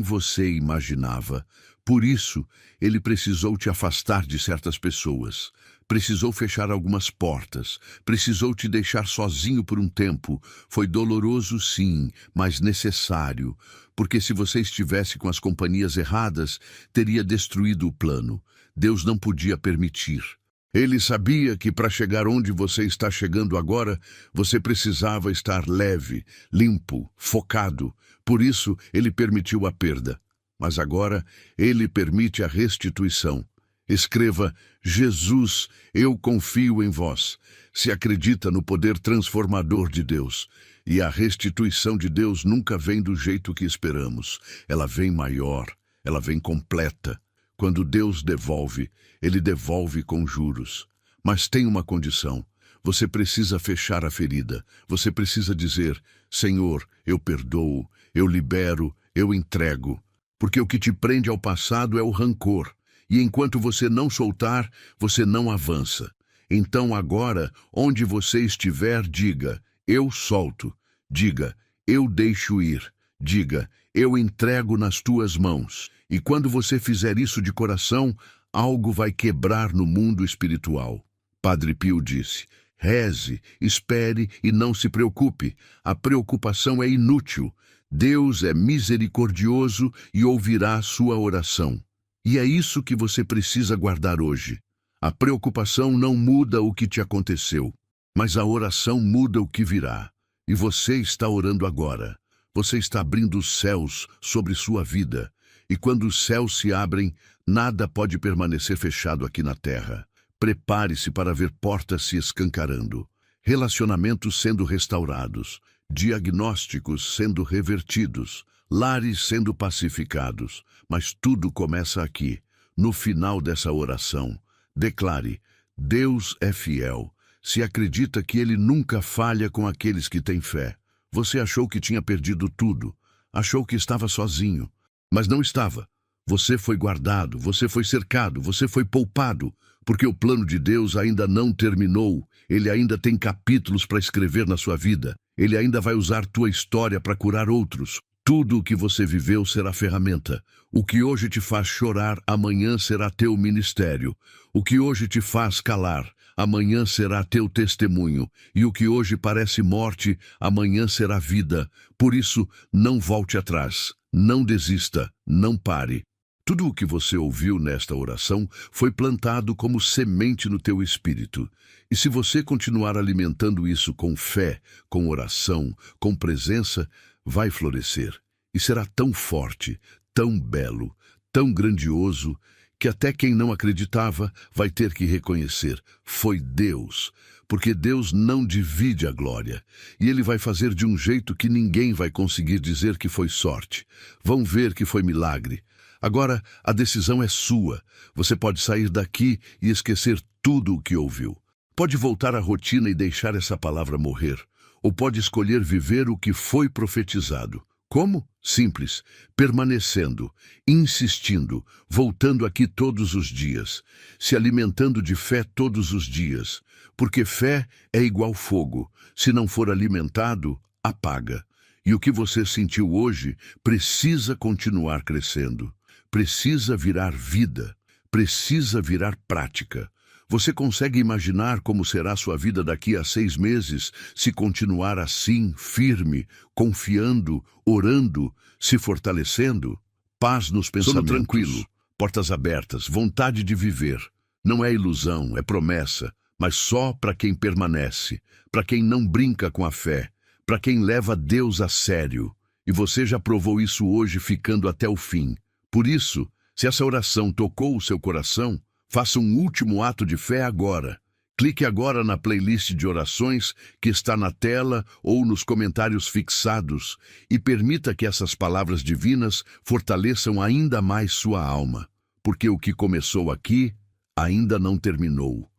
você imaginava. Por isso, Ele precisou te afastar de certas pessoas, precisou fechar algumas portas, precisou te deixar sozinho por um tempo. Foi doloroso, sim, mas necessário, porque se você estivesse com as companhias erradas, teria destruído o plano. Deus não podia permitir. Ele sabia que para chegar onde você está chegando agora, você precisava estar leve, limpo, focado. Por isso, Ele permitiu a perda. Mas agora, Ele permite a restituição. Escreva: Jesus, eu confio em vós. Se acredita no poder transformador de Deus. E a restituição de Deus nunca vem do jeito que esperamos. Ela vem maior, ela vem completa. Quando Deus devolve, Ele devolve com juros. Mas tem uma condição. Você precisa fechar a ferida. Você precisa dizer: Senhor, eu perdoo, eu libero, eu entrego. Porque o que te prende ao passado é o rancor. E enquanto você não soltar, você não avança. Então agora, onde você estiver, diga: eu solto. Diga: eu deixo ir. Diga: eu entrego nas tuas mãos. E quando você fizer isso de coração, algo vai quebrar no mundo espiritual. Padre Pio disse: reze, espere e não se preocupe. A preocupação é inútil. Deus é misericordioso e ouvirá a sua oração. E é isso que você precisa guardar hoje. A preocupação não muda o que te aconteceu, mas a oração muda o que virá. E você está orando agora. Você está abrindo os céus sobre sua vida. E quando os céus se abrem, nada pode permanecer fechado aqui na terra. Prepare-se para ver portas se escancarando, relacionamentos sendo restaurados, diagnósticos sendo revertidos, lares sendo pacificados. Mas tudo começa aqui, no final dessa oração. Declare: Deus é fiel. Se acredita que Ele nunca falha com aqueles que têm fé. Você achou que tinha perdido tudo, achou que estava sozinho, mas não estava. Você foi guardado, você foi cercado, você foi poupado, porque o plano de Deus ainda não terminou. Ele ainda tem capítulos para escrever na sua vida. Ele ainda vai usar tua história para curar outros. Tudo o que você viveu será ferramenta. O que hoje te faz chorar, amanhã será teu ministério. O que hoje te faz calar, amanhã será teu testemunho. E o que hoje parece morte, amanhã será vida. Por isso, não volte atrás, não desista, não pare. Tudo o que você ouviu nesta oração foi plantado como semente no teu espírito. E se você continuar alimentando isso com fé, com oração, com presença, vai florescer. E será tão forte, tão belo, tão grandioso, que até quem não acreditava vai ter que reconhecer: foi Deus. Porque Deus não divide a glória. E Ele vai fazer de um jeito que ninguém vai conseguir dizer que foi sorte. Vão ver que foi milagre. Agora, a decisão é sua. Você pode sair daqui e esquecer tudo o que ouviu. Pode voltar à rotina e deixar essa palavra morrer. Ou pode escolher viver o que foi profetizado. Como? Simples, permanecendo, insistindo, voltando aqui todos os dias, se alimentando de fé todos os dias, porque fé é igual fogo. Se não for alimentado, apaga. E o que você sentiu hoje precisa continuar crescendo. Precisa virar vida, precisa virar prática. Você consegue imaginar como será sua vida daqui a 6 meses se continuar assim, firme, confiando, orando, se fortalecendo? Paz nos pensamentos. Sono tranquilo, portas abertas, vontade de viver. Não é ilusão, é promessa, mas só para quem permanece, para quem não brinca com a fé, para quem leva Deus a sério. E você já provou isso hoje ficando até o fim. Por isso, se essa oração tocou o seu coração, faça um último ato de fé agora. Clique agora na playlist de orações que está na tela ou nos comentários fixados e permita que essas palavras divinas fortaleçam ainda mais sua alma, porque o que começou aqui ainda não terminou.